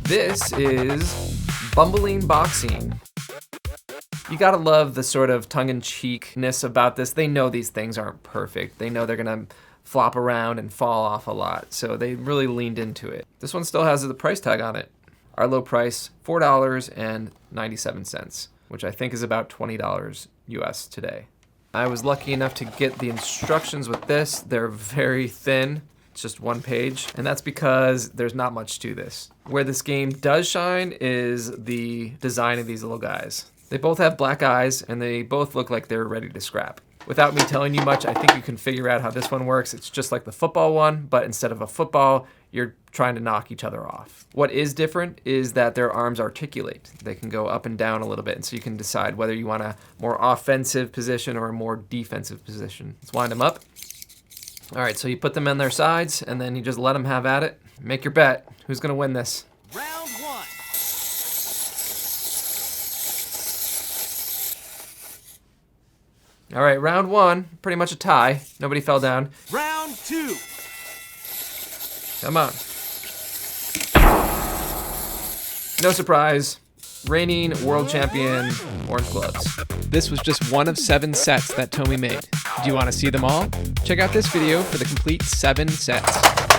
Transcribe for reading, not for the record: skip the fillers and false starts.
This is Bumbling Boxing. You gotta love the sort of tongue-in-cheekness about this. They know these things aren't perfect. They know they're gonna flop around and fall off a lot, so they really leaned into it. This one still has the price tag on it. Our low price, $4.97, which I think is about $20 US today. I was lucky enough to get the instructions with this. They're very thin. It's just one page, and that's because there's not much to this. Where this game does shine is the design of these little guys. They both have black eyes, and they both look like they're ready to scrap. Without me telling you much, I think you can figure out how this one works. It's just like the football one, but instead of a football, you're trying to knock each other off. What is different is that their arms articulate. They can go up and down a little bit, and so you can decide whether you want a more offensive position or a more defensive position. Let's wind them up. All right, so you put them on their sides, and then you just let them have at it. Make your bet. Who's gonna win this? Round one. All right, round one, pretty much a tie. Nobody fell down. Round two. Come on. No surprise. Reigning world champion, orange gloves. This was just one of 7 sets that Tomy made. Do you want to see them all? Check out this video for the complete 7 sets.